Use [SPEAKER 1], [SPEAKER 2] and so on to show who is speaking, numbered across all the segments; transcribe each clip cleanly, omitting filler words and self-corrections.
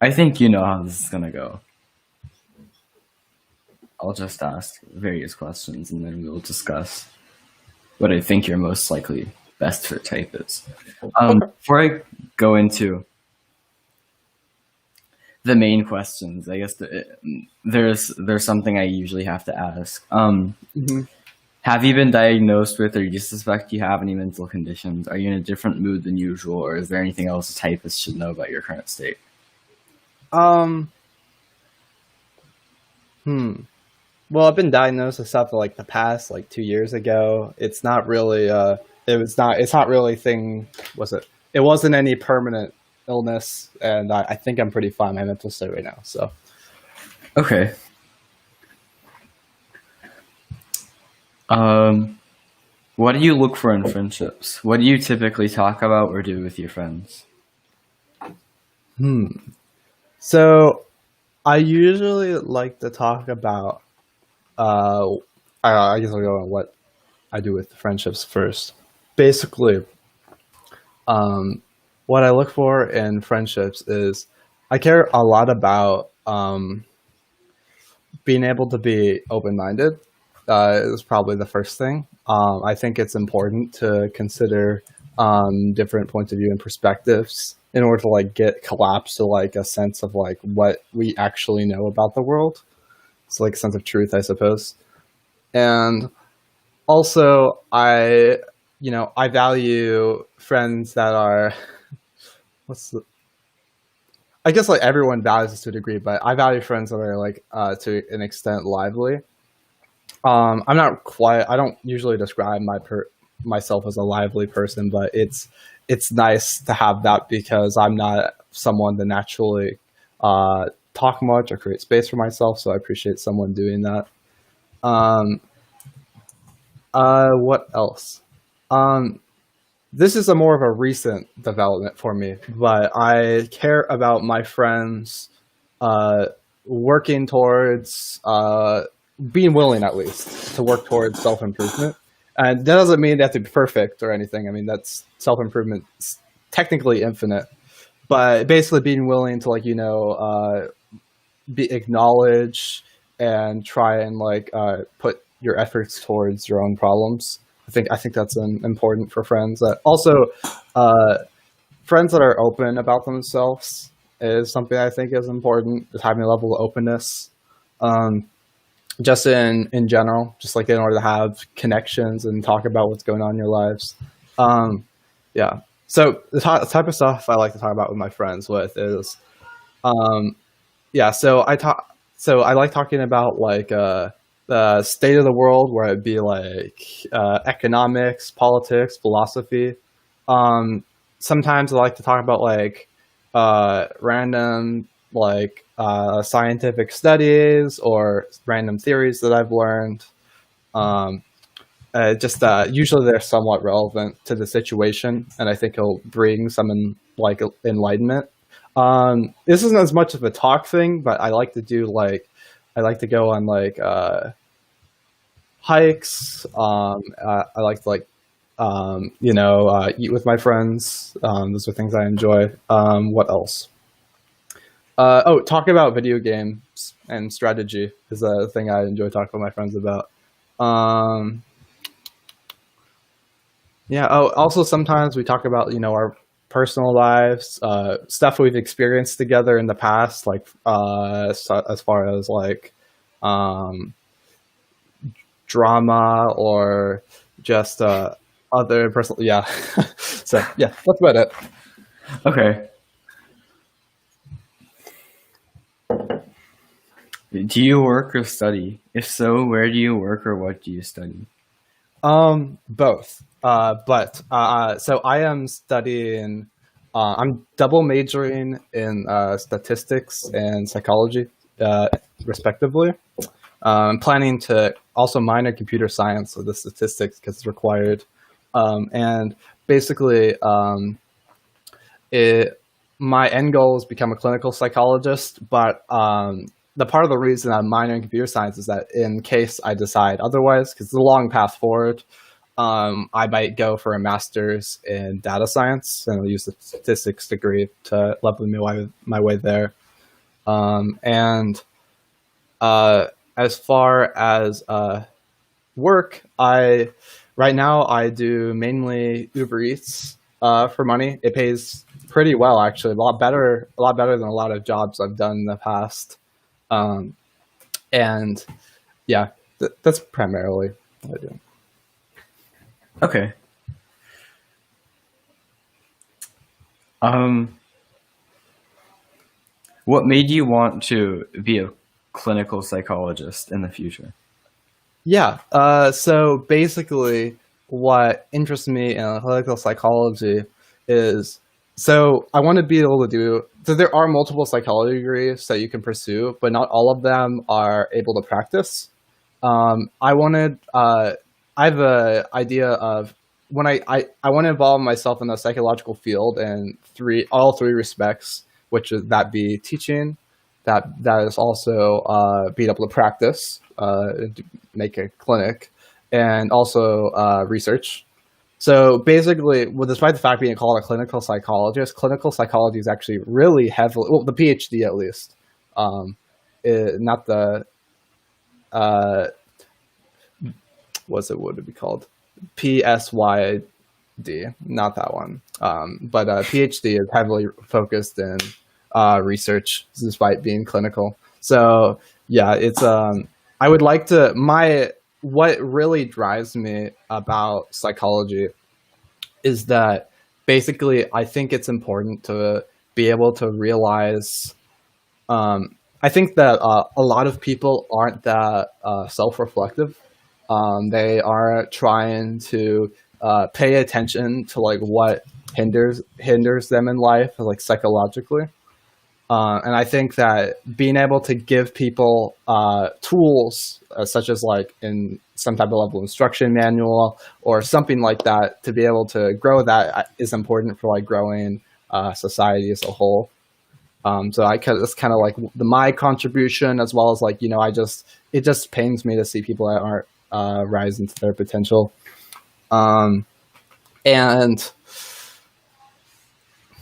[SPEAKER 1] I think you know how this is gonna go. I'll just ask various questions and then we'll discuss what I think your most likely best fit type is.
[SPEAKER 2] Okay.
[SPEAKER 1] Before I go into the main questions, I guess there's something I usually have to ask.
[SPEAKER 2] hmm
[SPEAKER 1] Have you been diagnosed with, or do you suspect you have any mental conditions? Are you in a different mood than usual, or is there anything else a typist should know about your current state?
[SPEAKER 2] Um. Hmm. Well, I've been diagnosed with stuff like the past, like 2 years ago. It's not really. It was not. It's not really thing. Was it? It wasn't any permanent illness, and I think I'm pretty fine. My mental state right now. So.
[SPEAKER 1] Okay. Um, what do you look for in friendships? What do you typically talk about or do with your friends?
[SPEAKER 2] Hmm. So I usually like to talk about. Uh, I guess I'll go on what I do with friendships first. Basically, um, what I look for in friendships is I care a lot about being able to be open minded. Is probably the first thing. I think it's important to consider different points of view and perspectives in order to like get collapse to like a sense of like what we actually know about the world. It's like a sense of truth, I suppose. And also, I value friends that are what's the, I guess like everyone values this to a degree, but I value friends that are like to an extent lively. I'm not quite. I don't usually describe myself as a lively person, but it's nice to have that because I'm not someone that naturally talk much or create space for myself. So I appreciate someone doing that. Um, what else? Um, this is a more of a recent development for me, but I care about my friends uh, working towards being willing, at least, to work towards self improvement. And that doesn't mean they have to be perfect or anything. I mean, that's self improvement technically infinite, but basically being willing to be acknowledge and try and put your efforts towards your own problems. I think that's important for friends. Also, uh, friends that are open about themselves is something I think is important. Just having a level of openness, um, just in general, just like in order to have connections and talk about what's going on in your lives. Um, yeah. So the type of stuff I like to talk about with my friends with is um, yeah, so I like talking about the state of the world, where it'd be like economics, politics, philosophy. Um, Sometimes I like to talk about random scientific studies or random theories that I've learned. Um, just Usually they're somewhat relevant to the situation, and I think it'll bring some enlightenment. This isn't as much of a talk thing, but I like to go on hikes. I like to eat with my friends. Those are things I enjoy. What else? Talking about video games and strategy is a thing I enjoy talking with my friends about. Um, Yeah. Oh, also sometimes we talk about our personal lives, stuff we've experienced together in the past, as far as um, drama or just other personal. Yeah. So yeah, that's about it.
[SPEAKER 1] Okay. Do you work or study? If so, where do you work or what do you study?
[SPEAKER 2] Both. But so I am studying. I'm double majoring in statistics and psychology, uh, respectively. I'm planning to also minor computer science with the statistics because it's required. And basically, it my end goal is become a clinical psychologist. But the part of the reason I'm minoring in computer science is that in case I decide otherwise, because it's a long path forward, I might go for a master's in data science and I'll use the statistics degree to level my way there. And as far as work, right now I do mainly Uber Eats for money. It pays pretty well, actually, a lot better than a lot of jobs I've done in the past. Um, and yeah, that's primarily what I do.
[SPEAKER 1] Okay. Um, what made you want to be a clinical psychologist in the future?
[SPEAKER 2] Yeah. So basically, what interests me in clinical psychology is so I want to be able to do. So there are multiple psychology degrees that you can pursue, but not all of them are able to practice. I wanted. I have a idea of when I want to involve myself in the psychological field in all three respects, which is that be teaching, that is also being able to practice, make a clinic, and also research. So basically, well, despite the fact being called a clinical psychology is actually really heavily, well, the PhD at least, not the uh, what would it be called? PSYD, not that one. But PhD is heavily focused in research, despite being clinical. So yeah, it's I would like to my what really drives me about psychology is that basically I think it's important to be able to realize. I think that a lot of people aren't that self-reflective. They are trying to pay attention to like what hinders them in life, like psychologically. And I think that being able to give people tools, such as like in some type of level instruction manual or something like that, to be able to grow that is important for like growing society as a whole. So that's kind of like my contribution, as well as like it just pains me to see people that aren't rising to their potential. And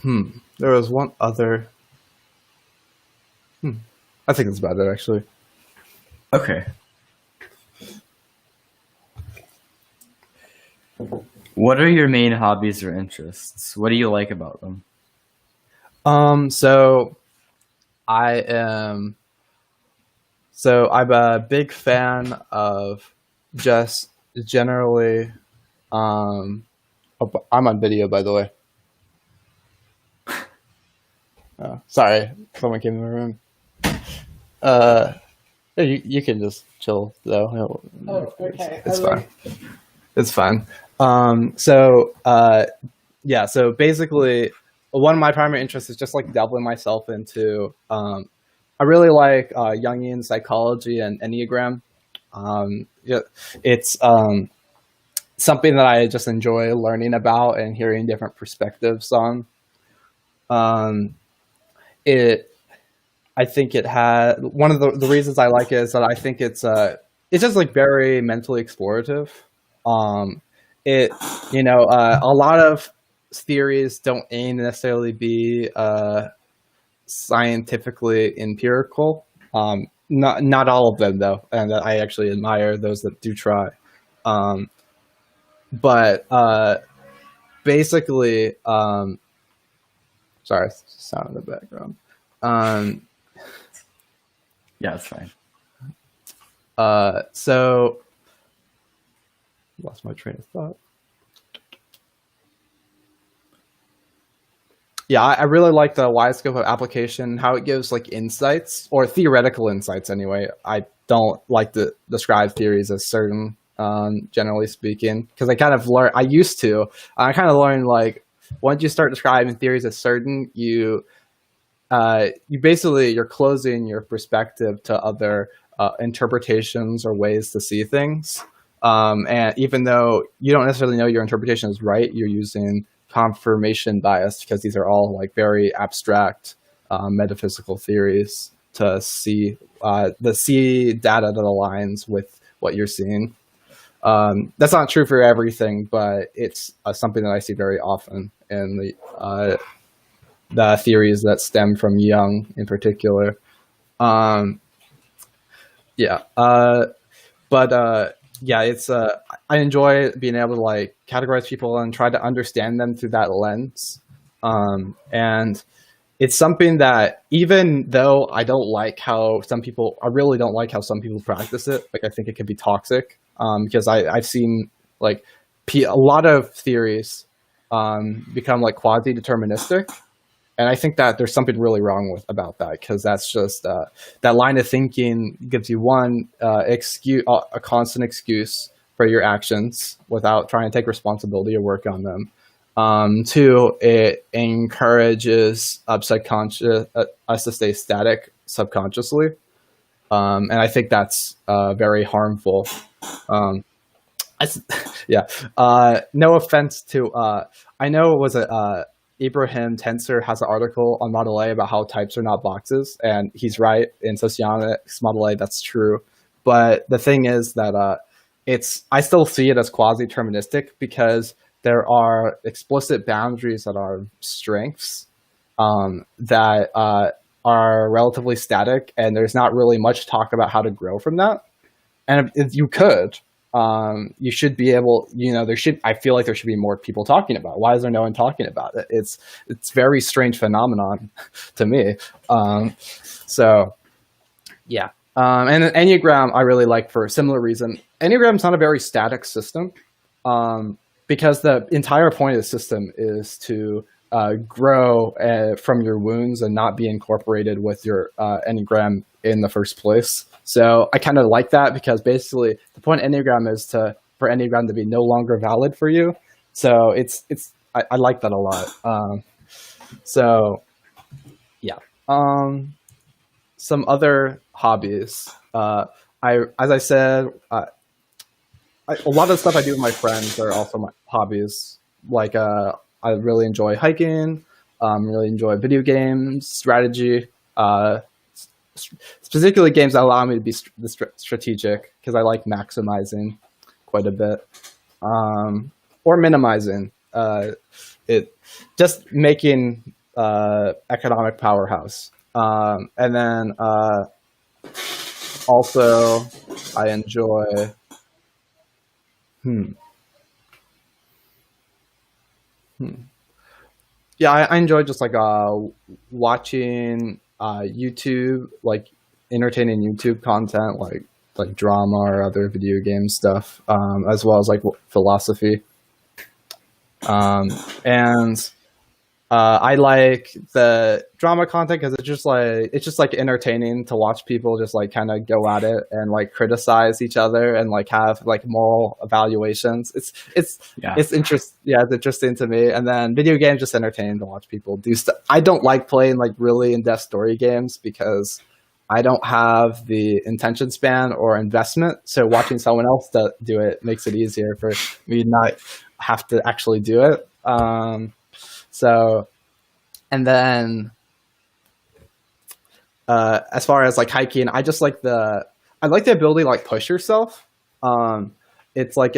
[SPEAKER 2] there was one other. I think that's about it, actually.
[SPEAKER 1] Okay. What are your main hobbies or interests? What do you like about them?
[SPEAKER 2] So I am. So I'm a big fan of just generally. I'm on video, by the way. Sorry, someone came in the room. You can just chill though.
[SPEAKER 3] Oh, okay.
[SPEAKER 2] It's fine. It's fine. Yeah. So basically, one of my primary interests is just like delving myself into. I really like Jungian psychology and Enneagram. Yeah, it's something that I just enjoy learning about and hearing different perspectives on. It I think it had one of the reasons I like it is that I think it's just like very mentally explorative. A lot of theories don't aim to necessarily be scientifically empirical. Not all of them though, and I actually admire those that do try. But basically, sorry, sound in the background.
[SPEAKER 1] Yeah, it's fine.
[SPEAKER 2] So lost my train of thought. Yeah, I really like the wide scope of application, how it gives like insights or theoretical insights anyway. I don't like to describe theories as certain, generally speaking, because I kind of learned like once you start describing theories as certain, you're closing your perspective to other interpretations or ways to see things. And even though you don't necessarily know your interpretation is right, you're using confirmation bias because these are all like very abstract metaphysical theories to see data that aligns with what you're seeing. That's not true for everything, but it's something that I see very often in the theories that stem from Jung in particular. Um, yeah. Yeah, it's I enjoy being able to like categorize people and try to understand them through that lens. And it's something that even though I don't like how some people, I really don't like how some people practice it. Like I think it can be toxic because I've seen like a lot of theories become like quasi-deterministic. And I think that there's something really wrong with about that because that's just that line of thinking gives you one excuse, a constant excuse for your actions without trying to take responsibility or work on them. Two, it encourages subconscious us to stay static subconsciously, and I think that's very harmful. Um, yeah. No offense to I know it was a Ibrahim Tensor has an article on Model A about how types are not boxes, and he's right. In socionics Model A, that's true. But the thing is that I still see it as quasi-deterministic because there are explicit boundaries that are strengths that are relatively static, and there's not really much talk about how to grow from that. And if you could, you should be able, I feel like there should be more people talking about it. Why is there no one talking about it? It's very strange phenomenon to me. So yeah. And an Enneagram I really like for a similar reason. Enneagram's not a very static system because the entire point of the system is to grow from your wounds and not be incorporated with your Enneagram in the first place. So I kind of like that because basically the point of Enneagram is for Enneagram to be no longer valid for you. So I like that a lot. So yeah. Some other hobbies. As I said, a lot of the stuff I do with my friends are also my hobbies. Like I really enjoy hiking. Really enjoy video games, strategy. Particularly games that allow me to be strategic because I like maximizing quite a bit or minimizing. It just making economic powerhouse. And then also I enjoy yeah, I enjoy just like watching YouTube, like entertaining YouTube content, like drama or other video game stuff, as well as like philosophy. And I like the drama content because it's just like entertaining to watch people just like kind of go at it and like criticize each other and like have like moral evaluations. It's interesting to me. And then video games just entertaining to watch people do stuff. I don't like playing like really in-depth story games because I don't have the attention span or investment. So watching someone else do it makes it easier for me not have to actually do it. So, and then as far as like hiking, I just like the ability to like push yourself. It's like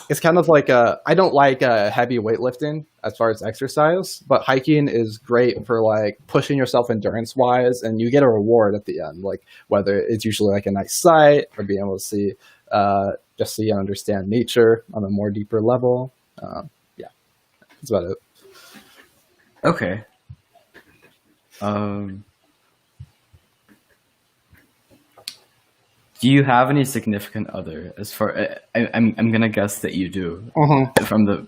[SPEAKER 2] it's kind of like I don't like heavy weightlifting as far as exercise, but hiking is great for like pushing yourself endurance wise, and you get a reward at the end, like whether it's usually like a nice sight or being able to see just so you understand nature on a more deeper level. Yeah, that's about it.
[SPEAKER 1] Okay. Do you have any significant other? As far I'm gonna guess that you do. From the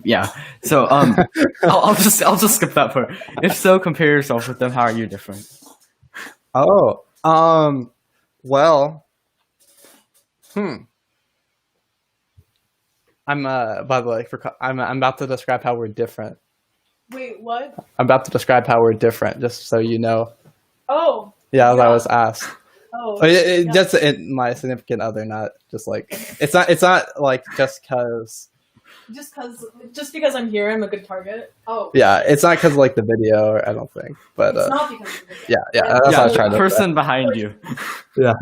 [SPEAKER 1] So I'll just skip that part. If so, compare yourself with them. How are you different?
[SPEAKER 2] Oh, well, I'm by the way, I'm about to describe how we're different.
[SPEAKER 3] Wait, what?
[SPEAKER 2] I'm about to describe how we're different, just so you know.
[SPEAKER 3] Oh.
[SPEAKER 2] Yeah, as I was asked.
[SPEAKER 3] Oh.
[SPEAKER 2] Just my significant other, not just like it's not like just because
[SPEAKER 3] because I'm here, I'm a good target. Oh.
[SPEAKER 2] Yeah, it's not because of like the video, I don't think. But
[SPEAKER 3] it's not because of the video.
[SPEAKER 2] Yeah, that's what I was trying to say.
[SPEAKER 1] Person behind you.
[SPEAKER 2] Yeah.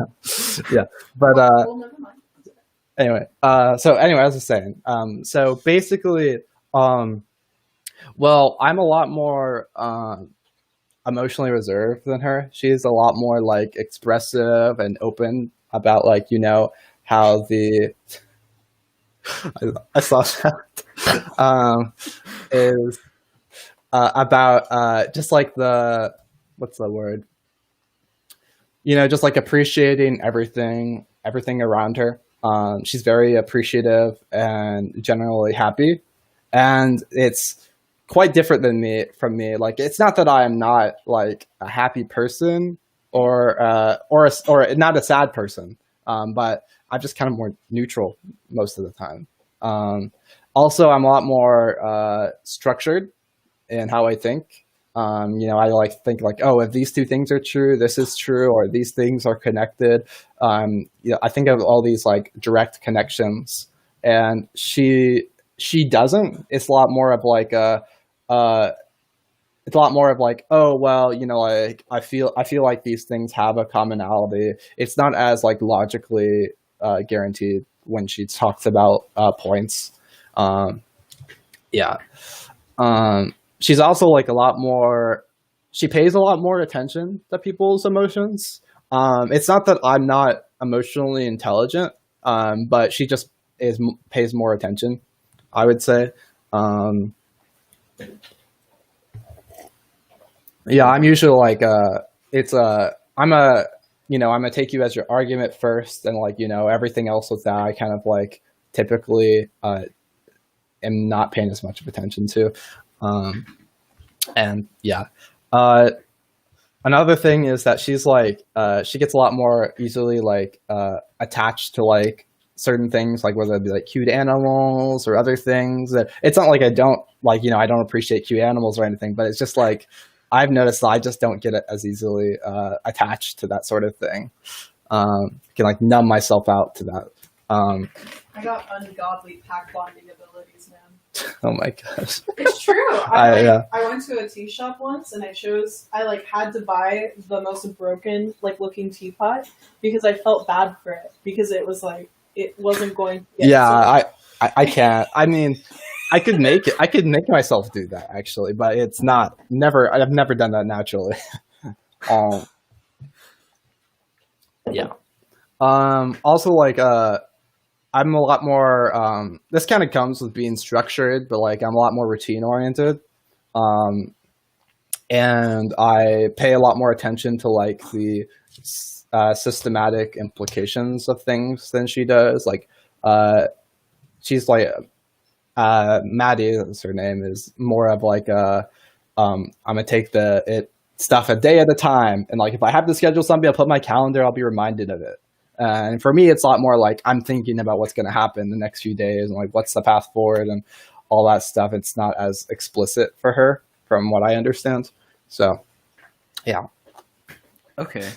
[SPEAKER 2] But
[SPEAKER 3] well, never mind.
[SPEAKER 2] Anyway, as I was saying, so basically, well, I'm a lot more emotionally reserved than her. She's a lot more like expressive and open about like, you know, how the I saw that is about just like the what's the word? You know, just like appreciating everything around her. She's very appreciative and generally happy, and it's quite different than me from me. Like, it's not that I am not like a happy person or not a sad person, but I'm just kind of more neutral most of the time. Also, I'm a lot more structured in how I think. You know, I like think like, oh, if these two things are true, this is true, or these things are connected. You know, I think of all these like direct connections, and she doesn't. It's a lot more of like uh, it's a lot more of like, oh well, you know, like I feel like these things have a commonality. It's not as like logically guaranteed when she talks about points. Um, yeah. She's also like a lot more. She pays a lot more attention to people's emotions. It's not that I'm not emotionally intelligent, but she just pays more attention, I would say. Um, yeah, I'm usually like it's I'm a you know, I'm gonna take you as your argument first, and like, you know, everything else with that I kind of like typically am not paying as much of attention to. Um, and yeah, uh, another thing is that she's like she gets a lot more easily like attached to like certain things, like whether it be like cute animals or other things. That it's not like I don't like, you know, I don't appreciate cute animals or anything, but it's just like I've noticed that I just don't get it as easily attached to that sort of thing. Can like numb myself out to that.
[SPEAKER 3] I got ungodly pack bonding abilities, man.
[SPEAKER 2] Oh my gosh.
[SPEAKER 3] It's true. I
[SPEAKER 2] Yeah.
[SPEAKER 3] went to a tea shop once and I like had to buy the most broken like looking teapot because I felt bad for it because it was like it wasn't going to get
[SPEAKER 2] Yeah, I can't. I mean, I could make it. I could make myself do that actually, but it's not. Never. I've never done that naturally. um, yeah. Also, like, I'm a lot more. This kind of comes with being structured, but like, I'm a lot more routine oriented. Um, and I pay a lot more attention to like the systematic implications of things than she does. Like, she's like Maddie, is her name, is more of like a I'm gonna take the it stuff a day at a time, and like if I have to schedule something, I'll put my calendar, I'll be reminded of it. And for me, it's a lot more like I'm thinking about what's gonna happen the next few days and like what's the path forward and all that stuff. It's not as explicit for her, from what I understand. So, yeah.
[SPEAKER 1] Okay.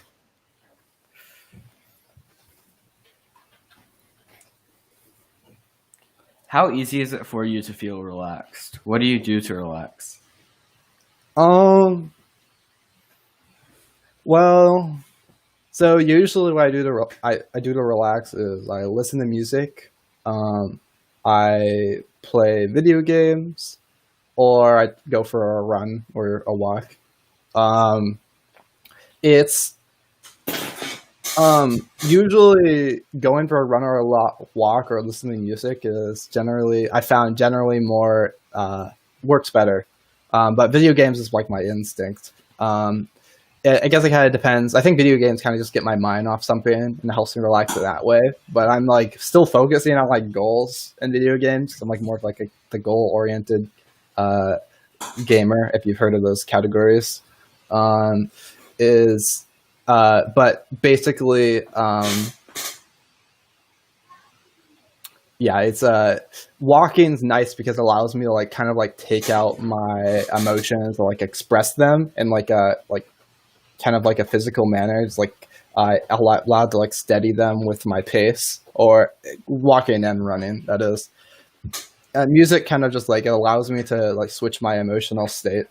[SPEAKER 1] How easy is it for you to feel relaxed? What do you do to relax?
[SPEAKER 2] Well, so usually what I do I do to relax is I listen to music, I play video games, or I go for a run or a walk. Um, it's usually going for a run or a walk or listening to music is generally I found generally more works better. But video games is like my instinct. I guess it kind of depends. I think video games kind of just get my mind off something and helps me relax it that way. But I'm like still focusing on like goals in video games. I'm like more of like the goal oriented uh, gamer, if you've heard of those categories. Is But basically, yeah, it's walking's nice because it allows me to like kind of like take out my emotions or like express them in like a like kind of like a physical manner. It's like allowed to like steady them with my pace, or walking and running, that is. And music kind of just like it allows me to like switch my emotional state,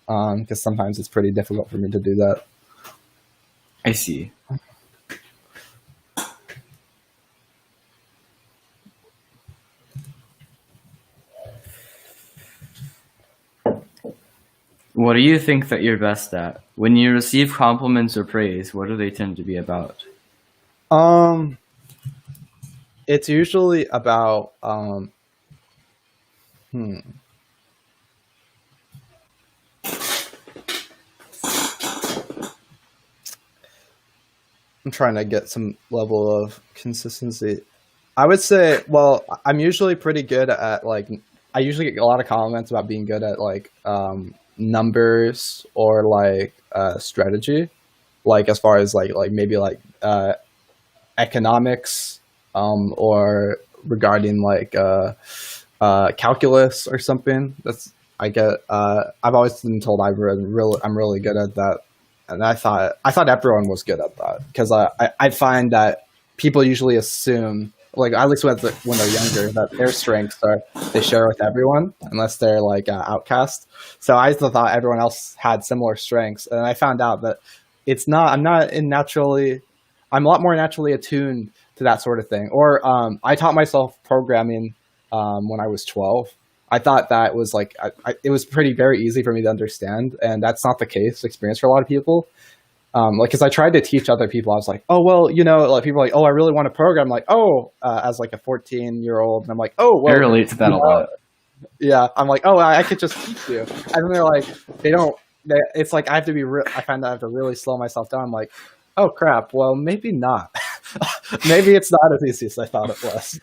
[SPEAKER 2] because sometimes it's pretty difficult for me to do that.
[SPEAKER 1] I see. What do you think that you're best at? When you receive compliments or praise, what do they tend to be about?
[SPEAKER 2] Um, it's usually about hmm. I'm trying to get some level of consistency. I would say, well, I'm usually pretty good at like, I usually get a lot of comments about being good at like numbers or like strategy, like as far as like maybe like economics, or regarding like calculus or something. That's I get. I've always been told I'm really good at that, and I thought everyone was good at that because I find that people usually assume, like at least when they're younger, that their strengths are they share with everyone unless they're like outcast. So I thought everyone else had similar strengths, and I found out that it's not. I'm a lot more naturally attuned to that sort of thing. Or I taught myself programming when I was 12. I thought that was like it was very easy for me to understand, and that's not the case experience for a lot of people. Like, because I tried to teach other people, I was like, oh well, like people are like, oh, I really want to program. I'm like, oh, as like a 14-year-old, and I'm like, oh well,
[SPEAKER 1] I relate to that a lot.
[SPEAKER 2] Yeah, I'm like, oh, I could just teach you, and then they're like, they don't. It's like I have to be. I find that I have to really slow myself down. I'm like, oh crap, well maybe not. Maybe it's not as easy as I thought it was.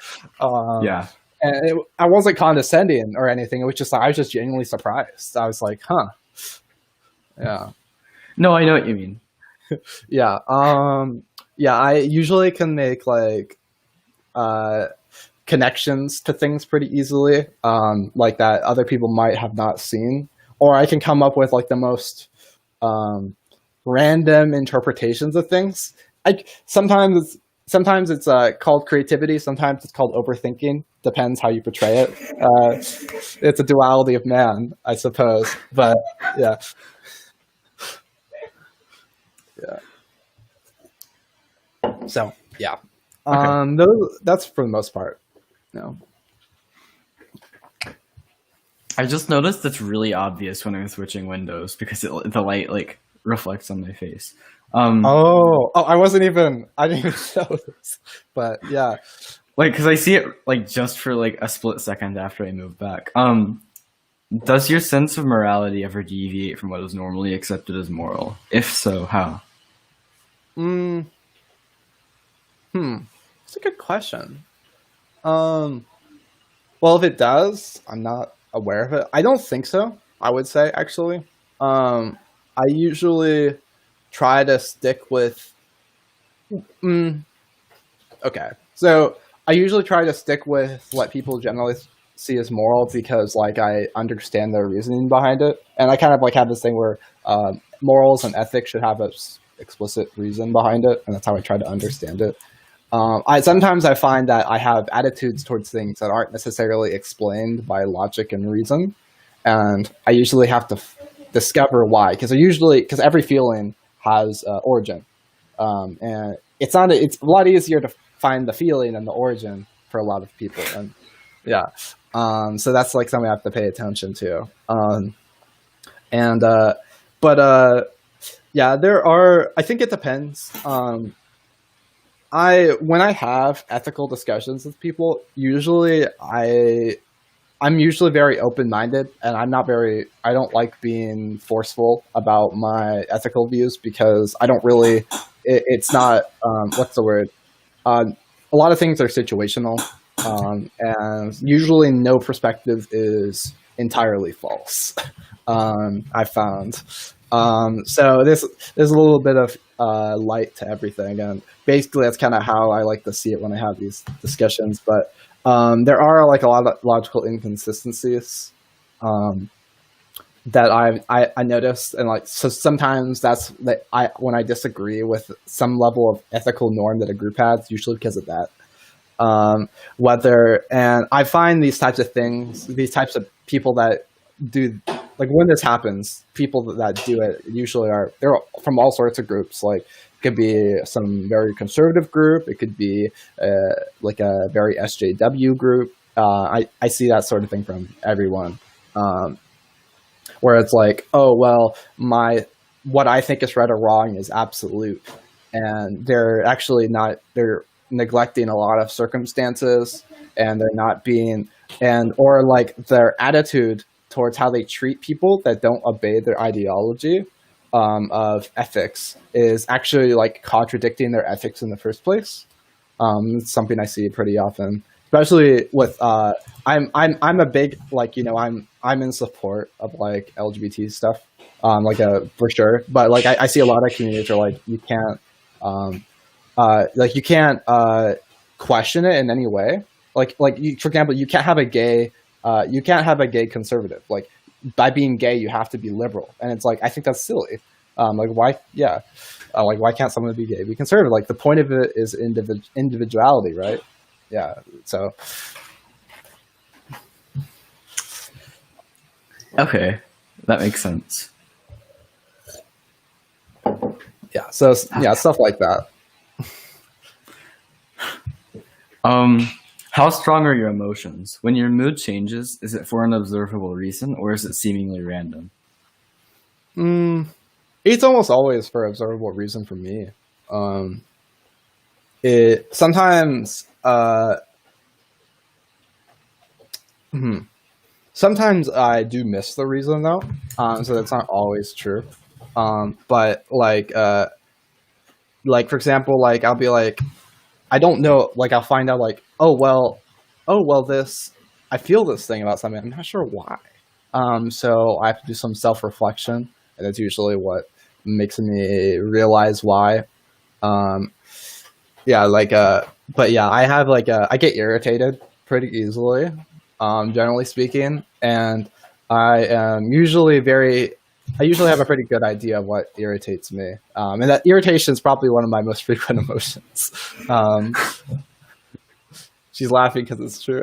[SPEAKER 1] Yeah.
[SPEAKER 2] And I wasn't condescending or anything. It was just I was just genuinely surprised. I was like, huh. Yeah.
[SPEAKER 1] No, I know what you mean.
[SPEAKER 2] Yeah. Yeah, I usually can make like connections to things pretty easily, like that other people might have not seen. Or I can come up with like the most random interpretations of things. Sometimes it's called creativity. Sometimes it's called overthinking. Depends how you portray it. It's a duality of man, I suppose. But yeah, yeah. So yeah,
[SPEAKER 1] Okay.
[SPEAKER 2] that's for the most part. No.
[SPEAKER 1] I just noticed it's really obvious when I'm switching windows because the light like reflects on my face.
[SPEAKER 2] Oh, I didn't even notice. But yeah,
[SPEAKER 1] Like, because I see it like just for like a split second after I move back. Does your sense of morality ever deviate from what is normally accepted as moral? If so, how?
[SPEAKER 2] It's a good question. Well, if it does, I'm not aware of it. I don't think so. I would say actually. I usually try to stick with. Okay, so I usually try to stick with what people generally see as moral because, like, I understand their reasoning behind it, and I kind of like have this thing where morals and ethics should have a explicit reason behind it, and that's how I try to understand it. Sometimes I find that I have attitudes towards things that aren't necessarily explained by logic and reason, and I usually have to discover why. Because every feeling has origin, and it's a lot easier to find the feeling and the origin for a lot of people, and yeah. So that's like something I have to pay attention to. Yeah, there are. I think it depends. When I have ethical discussions with people, I'm usually very open-minded, and I don't like being forceful about my ethical views because I don't really, it's not, what's the word? A lot of things are situational, and usually no perspective is entirely false. I found. So there's a little bit of light to everything, and basically that's kind of how I like to see it when I have these discussions. But there are like a lot of logical inconsistencies that I noticed, and like so sometimes when I disagree with some level of ethical norm that a group has, usually because of that. And I find these types of things, these types of people that do, like when this happens, people that do it usually they're from all sorts of groups. Like it could be some very conservative group, it could be like a very SJW group. I see that sort of thing from everyone. where it's like, oh well, what I think is right or wrong is absolute, and they're actually not. They're neglecting a lot of circumstances, and they're not being or like their attitude towards how they treat people that don't obey their ideology of ethics is actually like contradicting their ethics in the first place. It's something I see pretty often, especially with I'm a big like I'm in support of like LGBT stuff, for sure. But like I see a lot of communities are like you can't question it in any way. For example, you can't have a gay conservative. Like by being gay, you have to be liberal, and it's like I think that's silly. Why? Yeah, why can't someone be gay, be conservative? Like the point of it is individuality, right? Yeah. So.
[SPEAKER 1] Okay, that makes sense.
[SPEAKER 2] Yeah. So yeah, stuff like that.
[SPEAKER 1] How strong are your emotions? When your mood changes, is it for an observable reason or is it seemingly random?
[SPEAKER 2] It's almost always for observable reason for me. It sometimes sometimes I do miss the reason though, so that's not always true. But like for example, like I'll be like, I don't know, like I'll find out like, oh well, this I feel this thing about something. I'm not sure why. So I have to do some self-reflection, and that's usually what makes me realize why. But yeah, I have I get irritated pretty easily, generally speaking, and I usually have a pretty good idea of what irritates me, and that irritation is probably one of my most frequent emotions. She's laughing because it's true.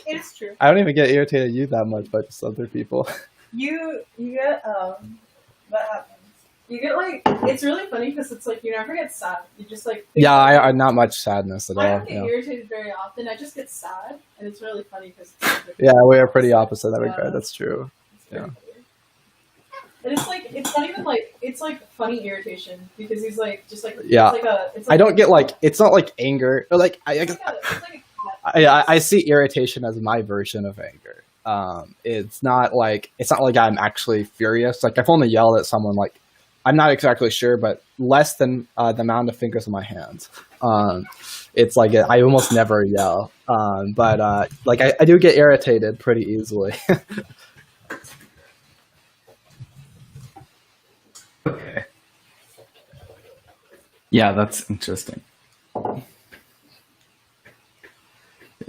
[SPEAKER 3] It's true.
[SPEAKER 2] I don't even get irritated at you that much, but just other people.
[SPEAKER 3] You get what happens? You get like it's really funny because it's like you never get sad. You just like
[SPEAKER 2] yeah, I not much sadness at all.
[SPEAKER 3] I don't get irritated very often. I just get sad, and it's really funny because
[SPEAKER 2] yeah, we are pretty opposite in that regard. That's true. Yeah.
[SPEAKER 3] And it's not even like it's like funny irritation because he's like just like
[SPEAKER 2] yeah.
[SPEAKER 3] It's like
[SPEAKER 2] I don't get like it's not like anger or like I see irritation as my version of anger. It's not like I'm actually furious. Like if I want to yell at someone, like I'm not exactly sure, but less than the amount of fingers in my hands. It's like I almost never yell, but I do get irritated pretty easily.
[SPEAKER 1] Okay. Yeah, that's interesting.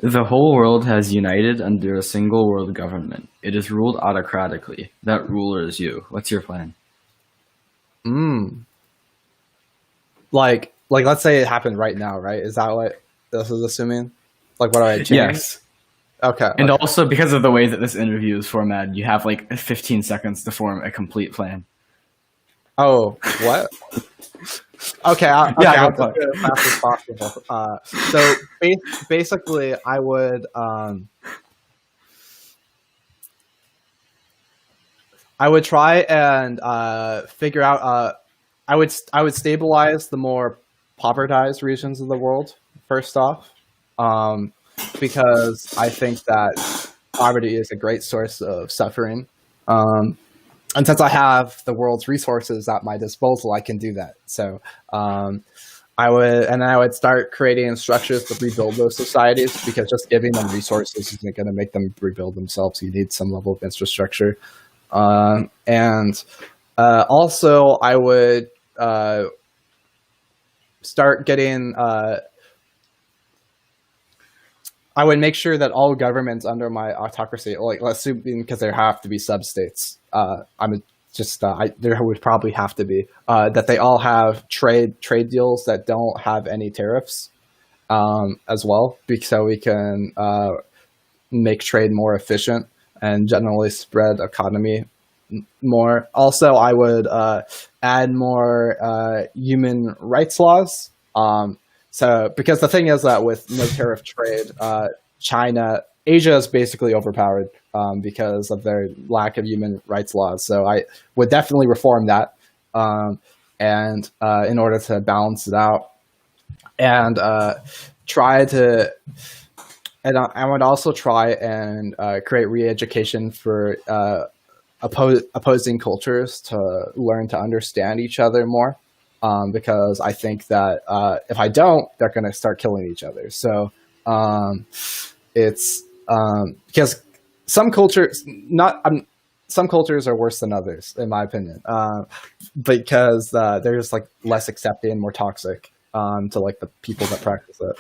[SPEAKER 1] The whole world has united under a single world government. It is ruled autocratically. That ruler is you. What's your plan? Like let's say it happened right now, right? Is that what this is assuming? Like what do I change? Yes.
[SPEAKER 2] Okay.
[SPEAKER 1] And also because of the way that this interview is formatted, you have like 15 seconds to form a complete plan.
[SPEAKER 2] Oh, what? Okay, I'll do it as fast as possible. So basically, I would try and figure out. I would stabilize the more povertized regions of the world first off, because I think that poverty is a great source of suffering. And since I have the world's resources at my disposal, I can do that. So I would start creating structures to rebuild those societies, because just giving them resources isn't going to make them rebuild themselves. You need some level of infrastructure. Also, I would start getting. I would make sure that all governments under my autocracy, like let's assume because there have to be substates, there would probably have to be that they all have trade deals that don't have any tariffs, as well, so we can make trade more efficient and generally spread economy more. Also, I would add more human rights laws. So, because the thing is that with no tariff trade, China, Asia is basically overpowered because of their lack of human rights laws. So I would definitely reform that, and in order to balance it out, and try to. And I would also try and create re-education for opposing cultures to learn to understand each other more, because I think that if I don't, they're going to start killing each other. So it's because some cultures some cultures are worse than others, in my opinion, because they're just like less accepting and more toxic to like the people that practice it.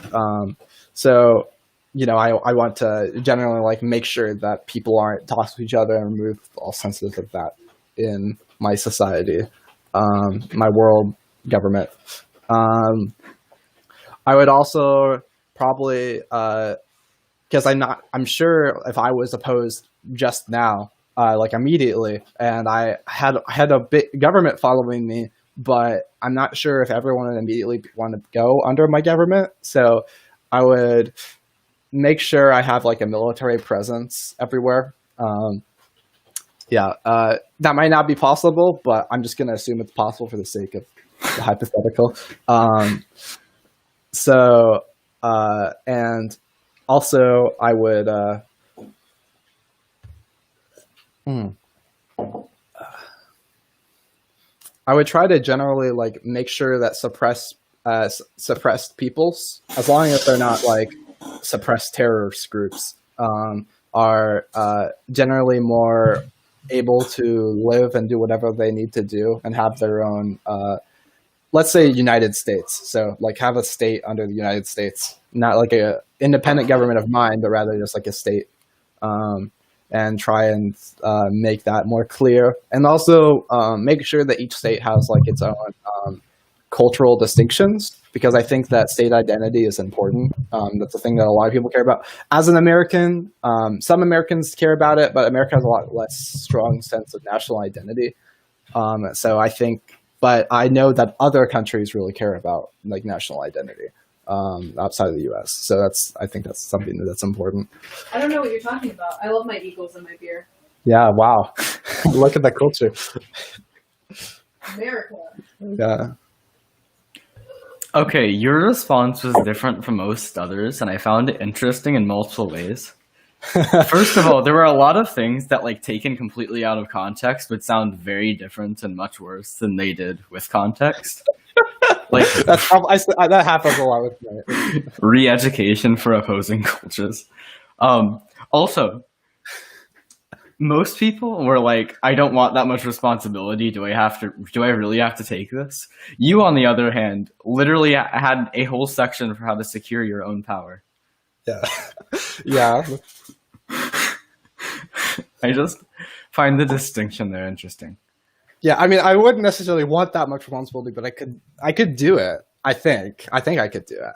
[SPEAKER 2] So. I want to generally like make sure that people aren't toxic to each other and remove all senses of that in my society, my world government. I would also probably, because I'm sure if I was opposed just now, like immediately, and I had a big government following me, but I'm not sure if everyone would immediately want to go under my government. So I would make sure I have like a military presence everywhere. That might not be possible, but I'm just going to assume it's possible for the sake of the hypothetical. And also I would, I would try to generally like make sure that suppressed peoples, as long as they're not like suppressed terrorist groups, are generally more able to live and do whatever they need to do and have their own, let's say, United States. So like have a state under the United States, not like a independent government of mine, but rather just like a state, and try and make that more clear. And also make sure that each state has like its own cultural distinctions, because I think that state identity is important. That's the thing that a lot of people care about. As an American, some Americans care about it, but America has a lot less strong sense of national identity. So I think, but I know that other countries really care about like national identity outside of the U.S. So I think that's something that's important.
[SPEAKER 3] I don't know what you're talking about. I love my Eagles and my beer.
[SPEAKER 2] Yeah, wow. Look at the culture.
[SPEAKER 3] America.
[SPEAKER 2] Yeah.
[SPEAKER 1] Okay, your response was different from most others, and I found it interesting in multiple ways. First of all, there were a lot of things that, like, taken completely out of context would sound very different and much worse than they did with context. Like
[SPEAKER 2] that happens a lot with me.
[SPEAKER 1] Re-education for opposing cultures. Also, most people were like, I don't want that much responsibility. Do I really have to take this? You, on the other hand, literally had a whole section for how to secure your own power.
[SPEAKER 2] Yeah. Yeah.
[SPEAKER 1] I just find the distinction there interesting.
[SPEAKER 2] Yeah, I mean, I wouldn't necessarily want that much responsibility, but I could do it. I think I could do it.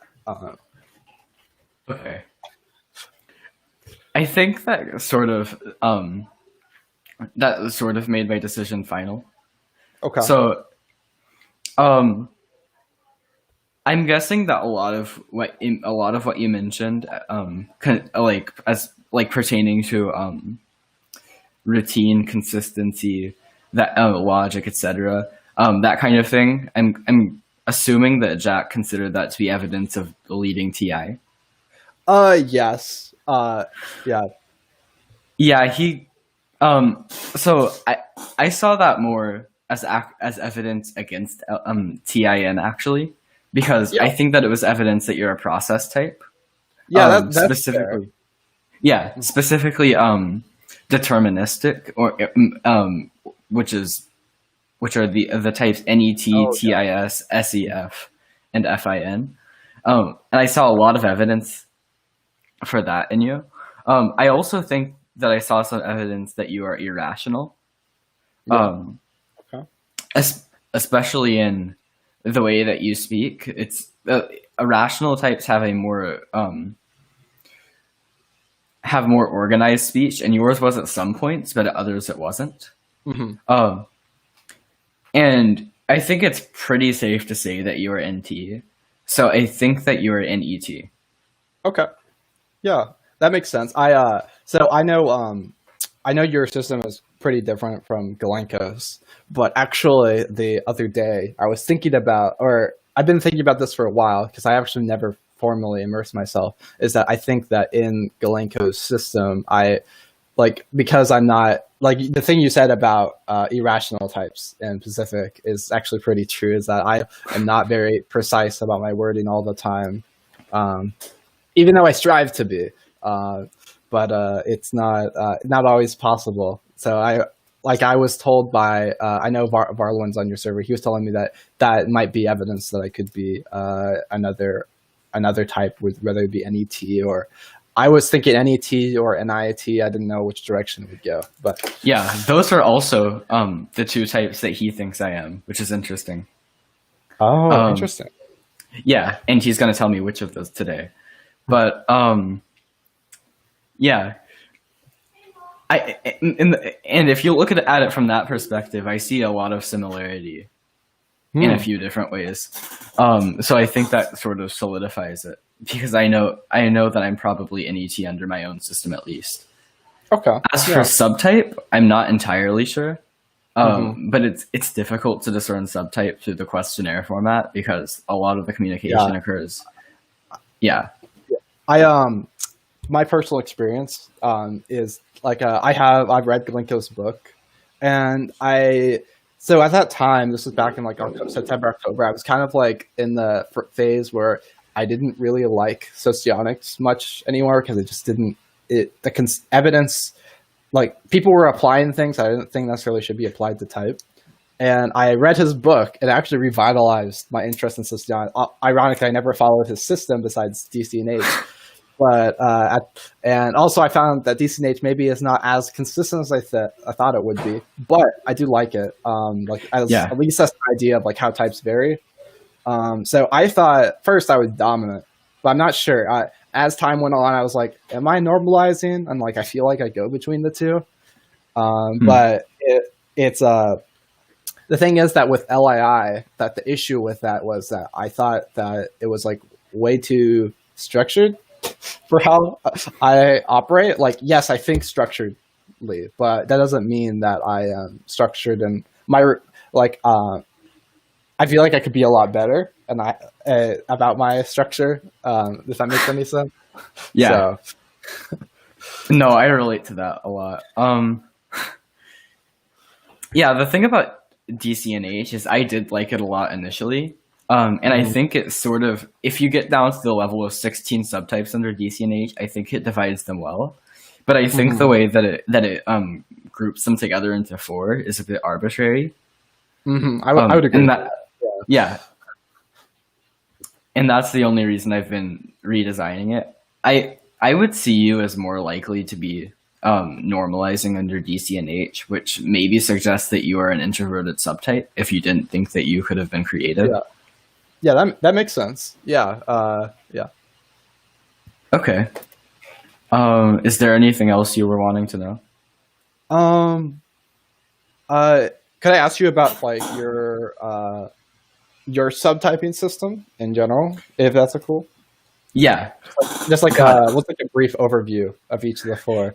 [SPEAKER 1] Okay. I think that sort of made my decision final.
[SPEAKER 2] Okay.
[SPEAKER 1] So, I'm guessing that a lot of what you mentioned, pertaining to routine, consistency, that logic, etc., that kind of thing. I'm assuming that Jack considered that to be evidence of the leading TI.
[SPEAKER 2] Yes. Yeah.
[SPEAKER 1] Yeah, he. So I saw that more as evidence against TIN, actually, because I think that it was evidence that you're a process type.
[SPEAKER 2] Yeah, that's
[SPEAKER 1] specifically. Fair. Yeah, specifically deterministic, or which are the types NET, TIS, SEF, and FIN. And I saw a lot of evidence for that in you. I also think that I saw some evidence that you are irrational.
[SPEAKER 2] Yeah. Okay.
[SPEAKER 1] Especially in the way that you speak. It's irrational types have more organized speech, and yours was at some points, but at others it wasn't. Mm-hmm. And I think it's pretty safe to say that you are NT. So I think that you are NET.
[SPEAKER 2] Okay. Yeah, that makes sense. So I know your system is pretty different from Galenko's, but actually the other day I was thinking about, or I've been thinking about this for a while because I actually never formally immersed myself. Is that I think that in Galenko's system, because I'm not like the thing you said about irrational types in Pacific is actually pretty true. Is that I am not very precise about my wording all the time, even though I strive to be. But it's not always possible. So I was told by I know Varloin's on your server. He was telling me that might be evidence that I could be another type, with whether it be NET or I was thinking NET or NIT. I didn't know which direction it would go, but
[SPEAKER 1] Yeah, those are also the two types that he thinks I am, which is interesting.
[SPEAKER 2] Interesting.
[SPEAKER 1] Yeah, and he's going to tell me which of those today. But yeah, and if you look at it from that perspective, I see a lot of similarity in a few different ways. So I think that sort of solidifies it because I know that I'm probably NET under my own system at least.
[SPEAKER 2] Okay.
[SPEAKER 1] As for subtype, I'm not entirely sure. But it's difficult to discern subtype through the questionnaire format because a lot of the communication occurs. Yeah.
[SPEAKER 2] My personal experience is like I've read Galenko's book, and so at that time, this was back in like September, October, I was kind of like in the phase where I didn't really like socionics much anymore because it just didn't evidence, like people were applying things I didn't think necessarily should be applied to type. And I read his book. It actually revitalized my interest in socionics. Ironically, I never followed his system besides DCNH. But and also I found that DCNH maybe is not as consistent as I thought it would be, but I do like it. At least that's the idea of like how types vary. So I thought first I was dominant, but I'm not sure. As time went on, I was like, am I normalizing? And like I feel like I go between the two. But it's the thing is that with LII, that the issue with that was that I thought that it was like way too structured for how I operate. Like, yes, I think structuredly, but that doesn't mean that I am structured and I feel like I could be a lot better and about my structure, if that makes any sense.
[SPEAKER 1] Yeah.
[SPEAKER 2] So.
[SPEAKER 1] No, I relate to that a lot. Yeah, the thing about DCNH is I did like it a lot initially. And I think it's sort of, if you get down to the level of 16 subtypes under DCNH, I think it divides them well. But I think the way that it groups them together into 4 is a bit arbitrary.
[SPEAKER 2] I would agree.
[SPEAKER 1] And yeah. And that's the only reason I've been redesigning it. I would see you as more likely to be normalizing under DCNH, which maybe suggests that you are an introverted subtype if you didn't think that you could have been creative.
[SPEAKER 2] Yeah, that makes sense. Yeah.
[SPEAKER 1] Okay. Is there anything else you were wanting to know?
[SPEAKER 2] Could I ask you about like your subtyping system in general, if that's cool?
[SPEAKER 1] Yeah.
[SPEAKER 2] Just like what's like a brief overview of each of the 4?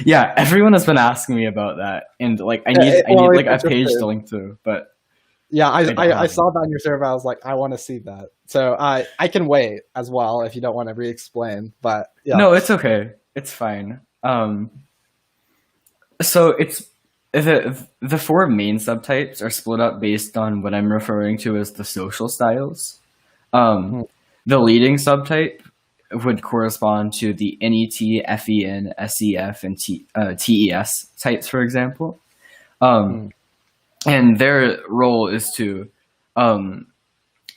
[SPEAKER 1] Yeah, everyone has been asking me about that, and like I need like a page to link to, but
[SPEAKER 2] yeah, I saw that on your server. I was like, I want to see that. So I can wait as well if you don't want to re-explain. But yeah.
[SPEAKER 1] No, it's okay. It's fine. So it's the 4 main subtypes are split up based on what I'm referring to as the social styles. The leading subtype would correspond to the NET, FEN, SEF, and TES types, for example. And their role is to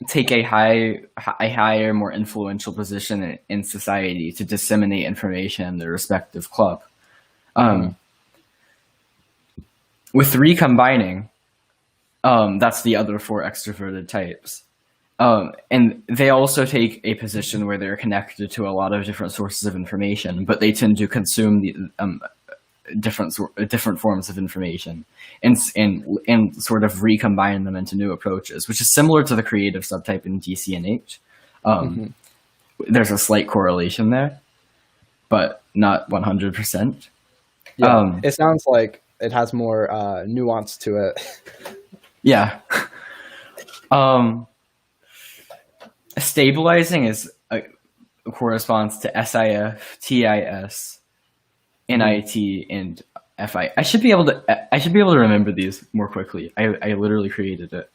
[SPEAKER 1] take a higher, more influential position in society to disseminate information in their respective club. With recombining, that's the other 4 extroverted types. And they also take a position where they're connected to a lot of different sources of information, but they tend to consume the different forms of information and sort of recombine them into new approaches, which is similar to the creative subtype in DCNH. There's a slight correlation there. but not 100%.
[SPEAKER 2] Yeah, it sounds like it has more nuance to it.
[SPEAKER 1] Yeah. Stabilizing corresponds to SIF, TIS, NiT, and FI. I should be able to remember these more quickly. I literally created it.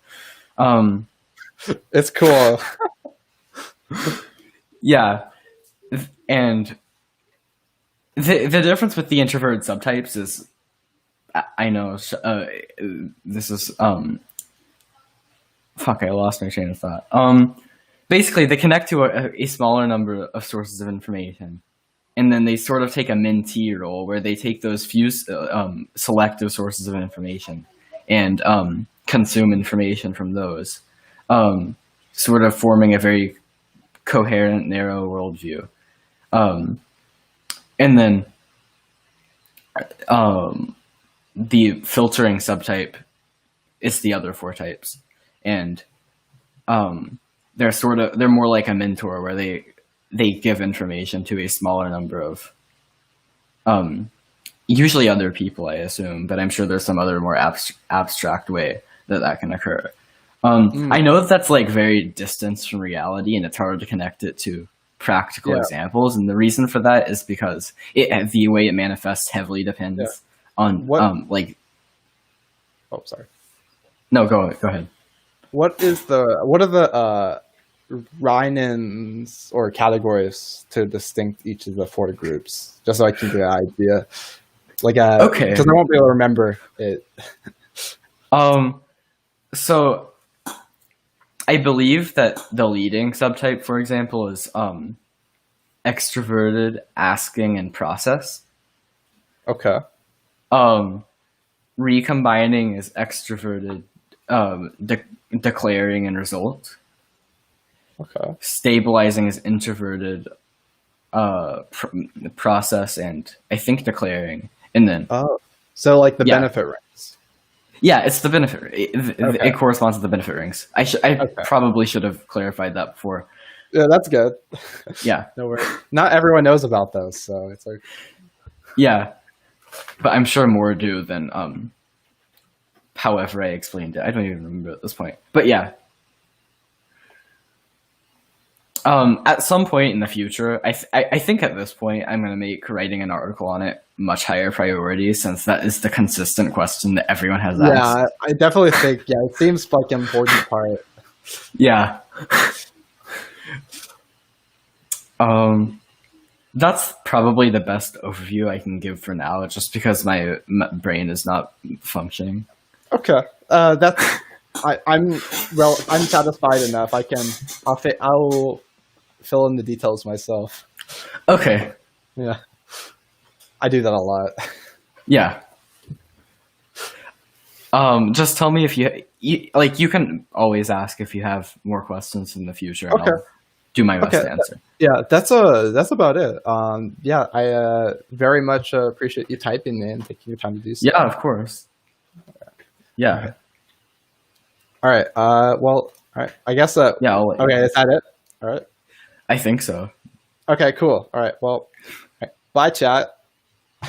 [SPEAKER 2] It's cool.
[SPEAKER 1] Yeah, and the difference with the introverted subtypes is, I know this is fuck, I lost my train of thought. Basically, they connect to a smaller number of sources of information, and then they sort of take a NiT role where they take those few selective sources of information and consume information from those, sort of forming a very coherent, narrow worldview. And then the filtering subtype is the other four types, and they're more like a mentor where they give information to a smaller number of usually other people, I assume, but I'm sure there's some other more abstract way that can occur. I know that's like very distant from reality, and it's hard to connect it to practical examples. And the reason for that is because the way it manifests heavily depends on like.
[SPEAKER 2] Oh, sorry.
[SPEAKER 1] No, go ahead.
[SPEAKER 2] What are the Rhinans or categories to distinct each of the four groups? Just so I can get an idea. Like,
[SPEAKER 1] okay,
[SPEAKER 2] because I won't be able to remember it.
[SPEAKER 1] So I believe that the leading subtype, for example, is extroverted, asking, and process.
[SPEAKER 2] Okay.
[SPEAKER 1] Recombining is extroverted, declaring, and result.
[SPEAKER 2] Okay.
[SPEAKER 1] Stabilizing is introverted, process, and I think declaring. And then
[SPEAKER 2] so like the benefit rings.
[SPEAKER 1] Yeah, it's the benefit. It corresponds to the benefit rings. I probably should have clarified that before.
[SPEAKER 2] Yeah, that's good.
[SPEAKER 1] Yeah.
[SPEAKER 2] No worries. Not everyone knows about those, so it's like.
[SPEAKER 1] Yeah, but I'm sure more do than however I explained it. I don't even remember at this point. But yeah. At some point in the future, I think at this point I'm going to make writing an article on it much higher priority, since that is the consistent question that everyone has asked.
[SPEAKER 2] Yeah, I definitely think it seems like an important part.
[SPEAKER 1] Yeah. That's probably the best overview I can give for now, just because my brain is not functioning.
[SPEAKER 2] Okay, I'm satisfied enough. I'll fill in the details myself.
[SPEAKER 1] Okay.
[SPEAKER 2] Yeah, I do that a lot.
[SPEAKER 1] Yeah. Just tell me if you can always ask if you have more questions in the future. And I'll do my best to answer.
[SPEAKER 2] Yeah, that's about it. Yeah, I very much appreciate you typing in and taking your time to do so.
[SPEAKER 1] Yeah, of course. Yeah.
[SPEAKER 2] All right. Well, all right. I guess.
[SPEAKER 1] Yeah.
[SPEAKER 2] Okay. Is that it? All right.
[SPEAKER 1] I think so.
[SPEAKER 2] Okay. Cool. All right. Well. All right. Bye, chat.